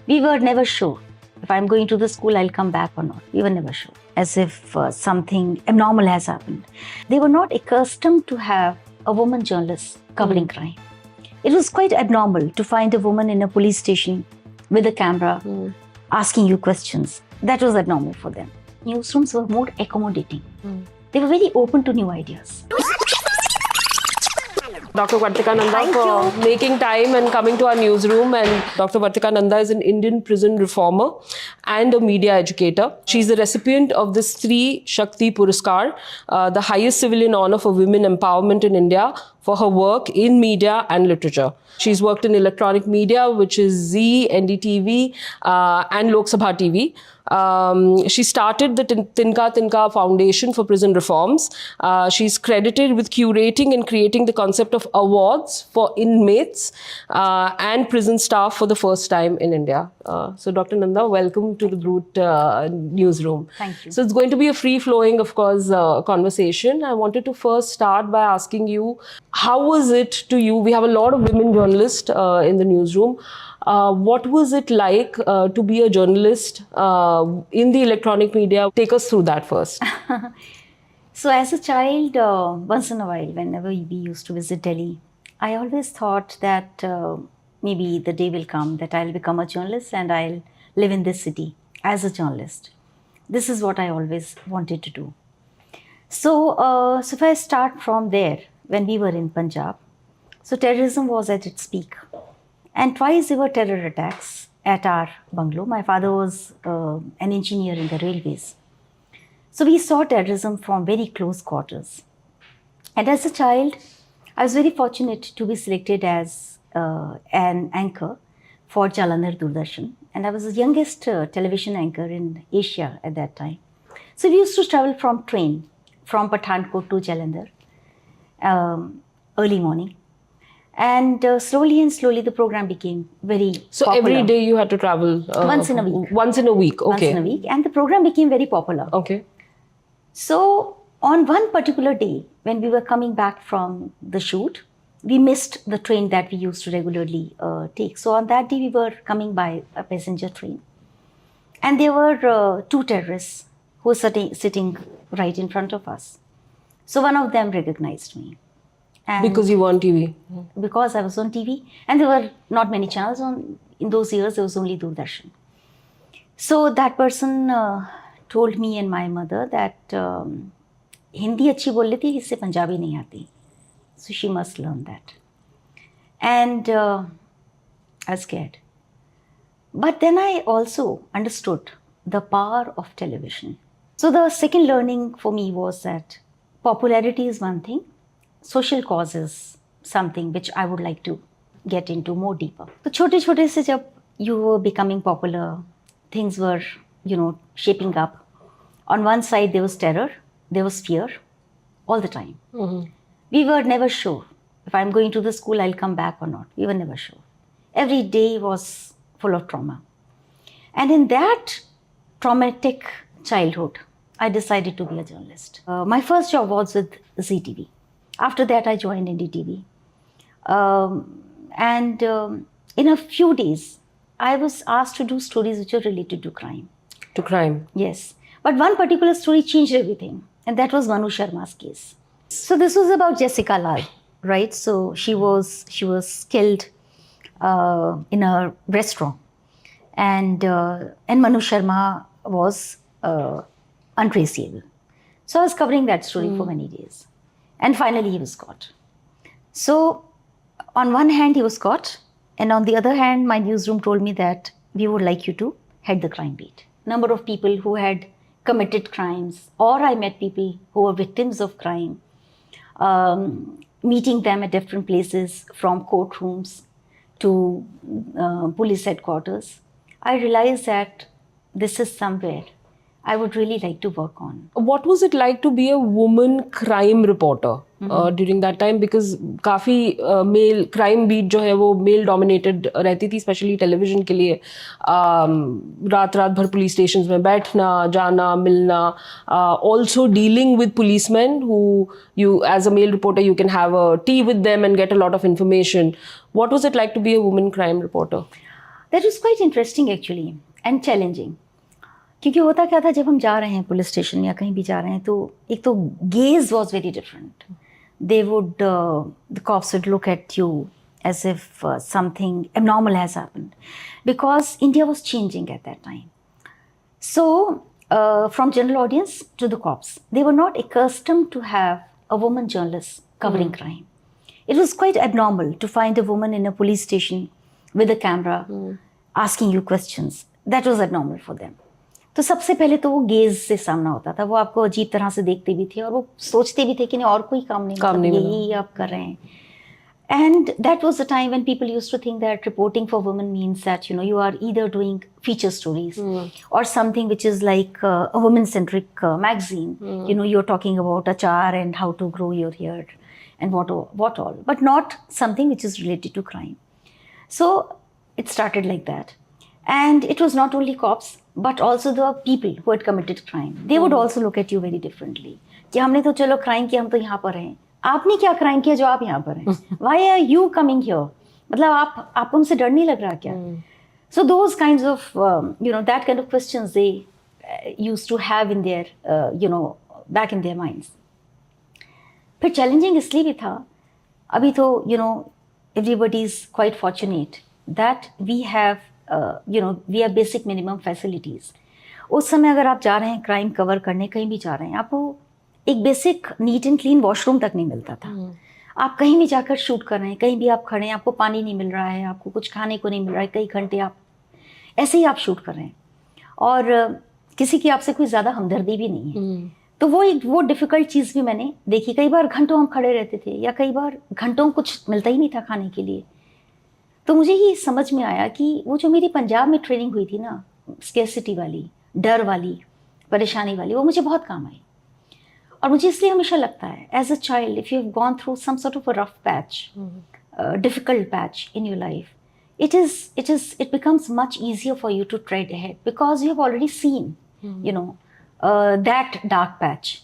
We were never sure if I'm going to the school, I'll come back or not. We were never sure, as if something abnormal has happened. They were not accustomed to have a woman journalist covering crime. It was quite abnormal to find a woman in a police station with a camera asking you questions. That was abnormal for them. Newsrooms were more accommodating. They were very open to new ideas. Dr. Vartika Nanda for making time and coming to our newsroom. And Dr. Vartika Nanda is an Indian prison reformer and a media educator. She's the recipient of this Stree Shakti Puraskar, the highest civilian honor for women empowerment in India, for her work in media and literature. She's worked in electronic media, which is Zee, NDTV, and Lok Sabha TV. She started the Tinka Tinka Foundation for Prison Reforms. She's credited with curating and creating the concept of awards for inmates and prison staff for the first time in India. So Dr. Nanda, welcome to the Groot newsroom. Thank you. So it's going to be a free-flowing, of course, conversation. I wanted to first start by asking you, how was it to you? We have a lot of women journalists in the newsroom. What was it like to be a journalist in the electronic media? Take us through that first. So as a child, once in a while, whenever we used to visit Delhi, I always thought that maybe the day will come that I'll become a journalist and I'll live in this city as a journalist. This is what I always wanted to do. So if I start from there, when we were in Punjab, so terrorism was at its peak. And twice there were terror attacks at our bungalow. My father was an engineer in the railways. So we saw terrorism from very close quarters. And as a child, I was very fortunate to be selected as an anchor for Jalandhar Doordarshan. And I was the youngest television anchor in Asia at that time. So we used to travel from train from Pathankot to Jalandhar early morning. And slowly and slowly the program became very popular. Every day you had to travel? Once in a week. Once in a week, okay. Once in a week. And the program became very popular. Okay. So on one particular day, when we were coming back from the shoot, we missed the train that we used to regularly take. So on that day, we were coming by a passenger train. And there were two terrorists who were sitting right in front of us. So one of them recognized me. And because you were on TV? Because I was on TV. And there were not many channels. In those years, there was only Doordarshan. So that person told me and my mother that Hindi अच्छी बोल लेती है, इससे पंजाबी नहीं आती. So she must learn that. And I was scared. But then I also understood the power of television. So the second learning for me was that popularity is one thing, social cause is something which I would like to get into more deeper. So छोटे-छोटे से जब you were becoming popular, things were, shaping up. On one side there was terror, there was fear, all the time. We were never sure if I'm going to the school, I'll come back or not. We were never sure. Every day was full of trauma. And in that traumatic childhood, I decided to be a journalist. My first job was with Zee TV. After that, I joined NDTV. In a few days, I was asked to do stories which were related to crime. To crime? Yes. But one particular story changed everything. And that was Manu Sharma's case. So this was about Jessica Lal, right? So she was killed in a restaurant. And Manu Sharma was untraceable. So I was covering that story for many days. And finally, he was caught. So on one hand, he was caught. And on the other hand, my newsroom told me that we would like you to head the crime beat. Number of people who had committed crimes, or I met people who were victims of crime, meeting them at different places, from courtrooms to police headquarters. I realized that this is somewhere I would really like to work on. What was it like to be a woman crime reporter during that time? Because काफी male crime beat जो है वो male dominated रहती थी, especially television के लिए. रात भर police stations में बैठना, जाना, मिलना. Also dealing with policemen who you, as a male reporter, you can have a tea with them and get a lot of information. What was it like to be a woman crime reporter? That was quite interesting actually and challenging, क्योंकि होता क्या था जब हम जा रहे हैं police station या कहीं भी जा रहे हैं तो एक तो gaze was very different. They would the cops would look at you as if something abnormal has happened, because India was changing at that time. So from general audience to the cops, they were not accustomed to have a woman journalist covering crime. It was quite abnormal to find a woman in a police station with a camera asking you questions. That was abnormal for them. तो सबसे पहले तो वो gauge से सामना होता था, वो आपको अजीब तरह से देखते भी थे और वो सोचते भी थे कि नहीं और कोई काम नहीं, यही आप कर रहे हैं. And that was the time when people used to think that reporting for women means that, you know, you are either doing feature stories or something which is like a woman-centric magazine. You know, you're talking about achar and how to grow your hair and what all, but not something which is related to crime. So it started like that. And it was not only cops, but also the people who had committed crime. They would also look at you very differently. कि हमने तो चलो crime किया, हम तो यहाँ पर हैं. आपने क्या क्राइम किया जो आप यहाँ पर हैं? Why are you coming here? मतलब आपको उनसे डर नहीं लग रहा क्या? So those kinds of you know, that kind of questions they used to have in their you know, back in their minds. फिर challenging इसलिए भी था, अभी तो you know, everybody is quite fortunate that we have you know, we have basic minimum facilities. उस समय अगर आप जा रहे हैं क्राइम कवर करने, कहीं भी जा रहे हैं, आपको एक basic neat and clean washroom तक नहीं मिलता था. आप कहीं भी जाकर शूट कर रहे हैं, कहीं भी आप खड़े हैं, आपको पानी नहीं मिल रहा है, आपको कुछ खाने को नहीं मिल रहा है, कई घंटे आप ऐसे ही आप शूट कर रहे हैं और किसी की आपसे कोई ज़्यादा हमदर्दी भी नहीं है. तो वो डिफ़िकल्ट चीज़ भी मैंने देखी. कई बार घंटों हम खड़े रहते थे या कई बार घंटों कुछ मिलता ही नहीं था खाने के लिए. तो मुझे ये समझ में आया कि वो जो मेरी पंजाब में ट्रेनिंग हुई थी ना, स्केर्सिटी वाली, डर वाली, परेशानी वाली, वो मुझे बहुत काम आई. और मुझे इसलिए हमेशा लगता है, as a child, if you have gone through some sort of a rough patch, difficult patch in your life, it becomes much easier for you to tread ahead because you have already seen, you know, that dark patch.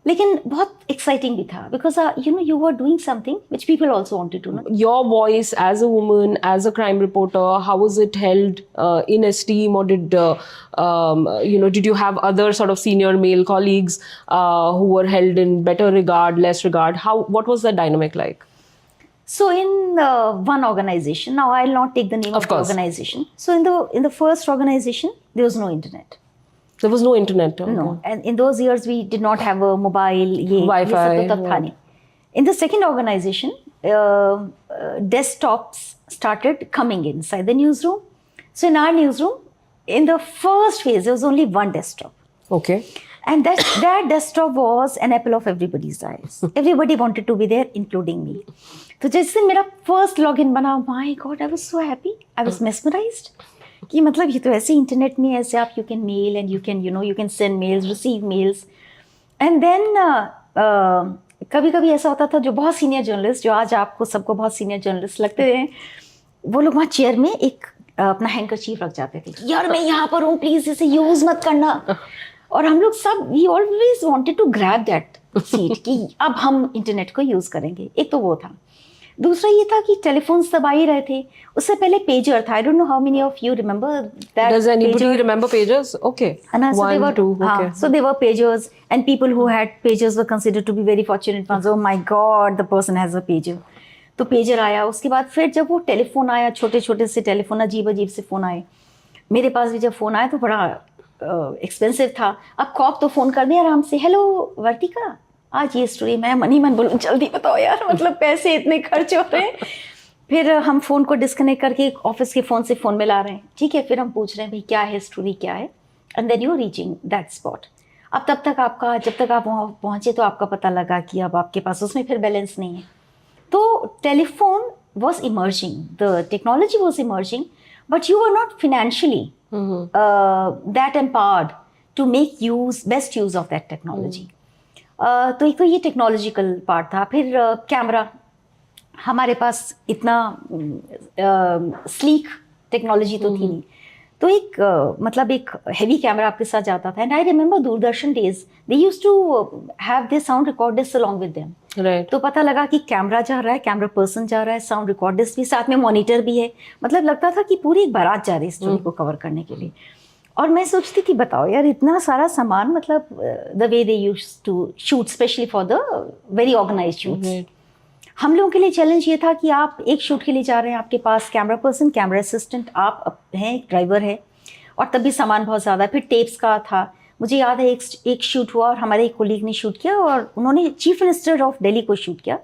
लेकिन बहुत exciting भी था because you know, you were doing something which people also wanted to know. Your voice as a woman, as a crime reporter, how was it held in esteem, or did you know, did you have other sort of senior male colleagues who were held in better regard, less regard? What was the dynamic like? So in one organization, now I'll not take the name of the organization. So in the first organization, there was no internet. There was no internet. Okay. No, and in those years we did not have a mobile, Wi-Fi. ये सब तो तब था नहीं. In the second organization, desktops started coming inside the newsroom. So in our newsroom, in the first phase, there was only one desktop. Okay. And that desktop was an apple of everybody's eyes. Everybody wanted to be there, including me. तो जैसे मेरा first login बना, my God, I was so happy. I was mesmerized. कि मतलब ये तो ऐसे internet में ऐसे आप you can mail and you can send mails, receive mails. And then कभी कभी ऐसा होता था, जो बहुत सीनियर जर्नलिस्ट, जो आज आपको सबको बहुत सीनियर जर्नलिस्ट लगते हैं, वो लोग वहाँ चेयर में एक अपना हैंकरचीफ रख जाते थे, यार मैं यहाँ पर हूँ, प्लीज़ इसे यूज़ मत करना. और हम लोग सब we always wanted to grab that seat कि अब हम इंटरनेट को यूज़ करेंगे. एक तो वो था. दूसरा ये था कि टेलीफोन्स तब आ ही रहे थे. उससे पहले पेजर था. I don't know how many of you remember that. Does anybody remember pagers? Okay. One, two. Okay. So they were pagers, and people who had pagers were considered to be very fortunate ones. Oh my God, the person has a pager. तो pager आया. उसके बाद फिर जब वो telephone आया, छोटे छोटे से टेलीफोन, अजीब अजीब से फ़ोन आए. मेरे पास भी जब फ़ोन आया तो बड़ा एक्सपेंसिव था. अब कॉप तो फ़ोन कर दिया आराम से, हेलो वर्तिका, आज ये स्टोरी. मैं मन ही मन बोलूँ, जल्दी बताओ यार, मतलब पैसे इतने खर्च हो रहे हैं. फिर हम फ़ोन को डिस्कनेक्ट करके ऑफिस के फ़ोन से फ़ोन मिला रहे हैं. ठीक है, फिर हम पूछ रहे हैं भाई क्या है स्टोरी, क्या है. And then you reaching that spot. अब तब तक आपका, जब तक आप वहाँ पहुँचे तो आपका पता लगा कि अब आपके पास उसमें फिर बैलेंस नहीं है. तो telephone was emerging, the technology was emerging, but you were not financially that empowered to make best use of that technology. तो एक तो ये टेक्नोलॉजिकल पार्ट था. फिर कैमरा, हमारे पास इतना स्लीक टेक्नोलॉजी तो थी नहीं. तो एक मतलब एक हेवी कैमरा आपके साथ जाता था. And I remember Doordarshan days, they used to have their sound recorders along with them. Right. तो पता लगा कि कैमरा जा रहा है, कैमरा पर्सन जा रहा है, साउंड रिकॉर्डर्स भी साथ में, मॉनिटर भी है. मतलब लगता था कि पूरी एक बारात जा रही है स्टोरी को कवर करने के लिए. और मैं सोचती थी बताओ यार इतना सारा सामान, मतलब the way they used to shoot specially for the very organised shoots. हम लोगों के लिए चैलेंज ये था कि आप एक शूट के लिए जा रहे हैं, आपके पास कैमरा पर्सन, कैमरा असिस्टेंट, आप हैं, एक ड्राइवर है, और तब भी सामान बहुत ज़्यादा. फिर टेप्स का था. मुझे याद है एक शूट हुआ और हमारे एक कोलीग ने शूट किया और उन्होंने चीफ मिनिस्टर ऑफ दिल्ली को शूट किया.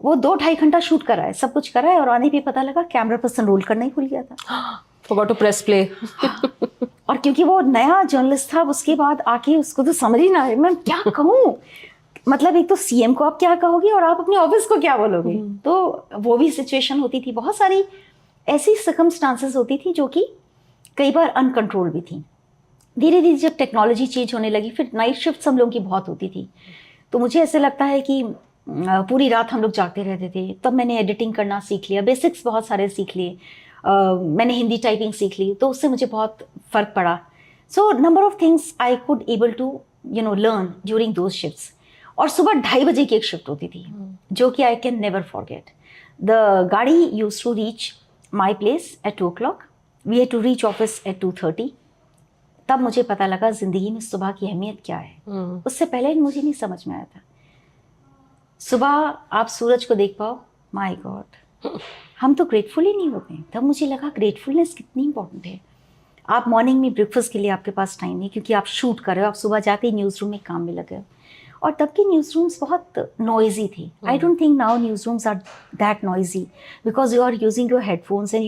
वो 2-2.5 घंटा शूट करा है, सब कुछ करा है, और आने पे पता लगा कैमरा पर्सन रोल करना ही भूल गया था. Forgot to press play. और क्योंकि वो नया जर्नलिस्ट था, उसके बाद आके उसको तो समझ ही ना आए मैं क्या कहूँ. मतलब एक तो सीएम को आप क्या कहोगे और आप अपने ऑफिस को क्या बोलोगे. तो वो भी सिचुएशन होती थी. बहुत सारी ऐसी सर्कमस्टांसेस होती थी जो कि कई बार अनकंट्रोल भी थी. धीरे धीरे जब टेक्नोलॉजी चेंज होने लगी, फिर नाइट शिफ्ट हम लोगों की बहुत होती थी. तो मुझे ऐसे लगता है कि पूरी रात हम लोग जागते रहते थे. तब मैंने एडिटिंग करना सीख लिया, बेसिक्स बहुत सारे सीख लिए. मैंने हिंदी टाइपिंग सीख ली, तो उससे मुझे बहुत फ़र्क पड़ा. So number of things I could able to learn during those shifts. और सुबह 2:30 बजे की एक शिफ्ट होती थी जो कि I can never forget. The गाड़ी used to reach my place at 2 o'clock. We had to reach office at 2:30. तब मुझे पता लगा ज़िंदगी में सुबह की अहमियत क्या है. उससे पहले मुझे नहीं समझ में आया था. सुबह आप सूरज को देख पाओ, माय गॉड, हम तो ग्रेटफुल ही नहीं होते. तब मुझे लगा ग्रेटफुलनेस कितनी इंपॉर्टेंट है. आप मॉर्निंग में ब्रेकफास्ट के लिए आपके पास टाइम नहीं, क्योंकि आप शूट कर रहे हो, आप सुबह जाते ही न्यूज़ रूम में काम में लगे हो. और तब के न्यूज़ रूम्स बहुत नॉइजी थी. I don't think now news rooms are that noisy because you are using your headphones and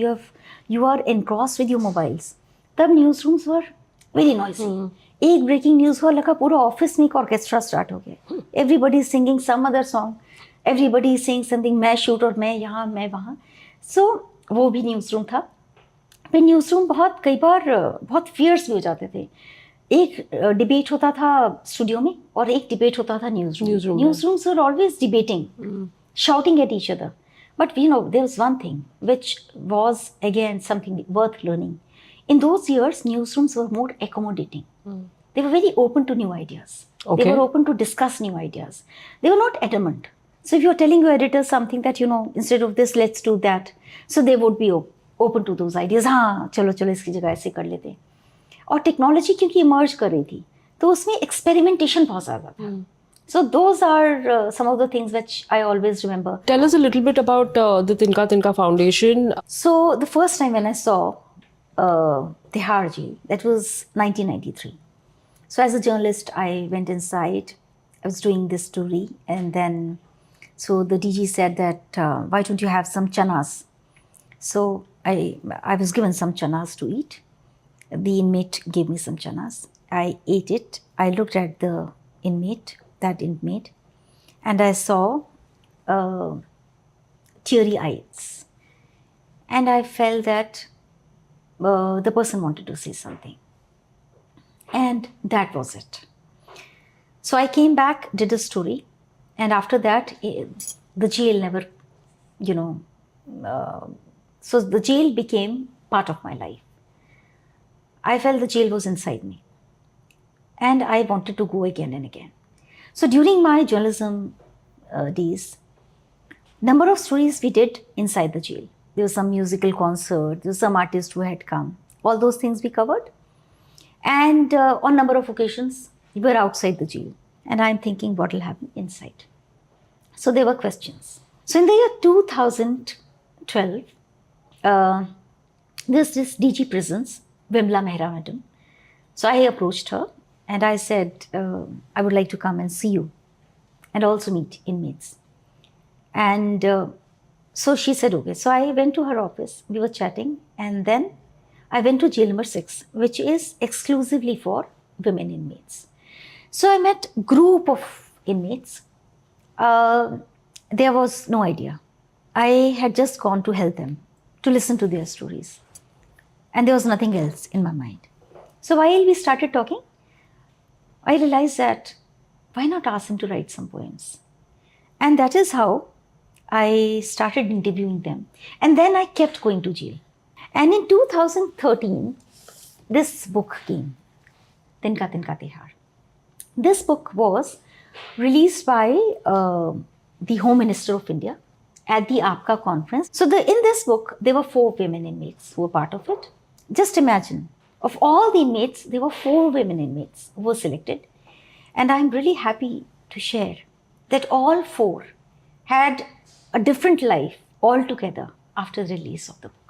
you are engrossed with your mobiles. तब news rooms were very noisy. एक ब्रेकिंग न्यूज़ हुआ, लगा पूरा office में एक orchestra start हो गया. Everybody is singing some other song, everybody is singing something. मैं शूट और मैं यहाँ मैं वहाँ. सो वो भी न्यूज़ रूम था. फिर न्यूज़ रूम बहुत कई बार बहुत फियर्स भी हो जाते थे. एक डिबेट होता था स्टूडियो में और एक डिबेट होता था news room. News rooms are always debating, shouting at each other. But there was one thing which was again something worth learning. In those years, newsrooms were more accommodating. They were very open to new ideas. Okay. They were open to discuss new ideas. They were not adamant. So if you're telling your editor something that, instead of this, let's do that. So they would be open to those ideas. हाँ चलो इसकी जगह ऐसे कर लेते. और technology क्योंकि emerge कर रही थी, तो उसमें एक्सपेरिमेंटेशन बहुत ज़्यादा था. So those are some of the things which I always remember. Tell us a little bit about the Tinka Tinka Foundation. So the first time when I saw Tihar Jail, that was 1993. So as a journalist, I went inside. I was doing this story, and then so the DG said that why don't you have some chanas? So I was given some chanas to eat. The inmate gave me some chanas. I ate it. I looked at the inmate, and I saw teary eyes, and I felt that the person wanted to say something, and that was it. So I came back, did a story, and after that the jail never, so the jail became part of my life. I felt the jail was inside me, and I wanted to go again and again. So during my journalism days, number of stories we did inside the jail. There was some musical concert, there was some artist who had come. All those things we covered. And on number of occasions, we were outside the jail. And I'm thinking what will happen inside. So there were questions. So in the year 2012, there's this DG Prisons, Vimla Mehra Madam. So I approached her. And I said, I would like to come and see you and also meet inmates. And so she said, okay. So I went to her office. We were chatting. And then I went to jail number 6, which is exclusively for women inmates. So I met a group of inmates. There was no idea. I had just gone to help them, to listen to their stories. And there was nothing else in my mind. So while we started talking, I realized that why not ask him to write some poems? And that is how I started interviewing them. And then I kept going to jail. And in 2013, this book came, Tinka Tinka Tihar. This book was released by the Home Minister of India at the APCA conference. So in this book, there were 4 women inmates who were part of it. Just imagine, of all the inmates, there were 4 women inmates who were selected. And I'm really happy to share that all 4 had a different life altogether after the release of the book.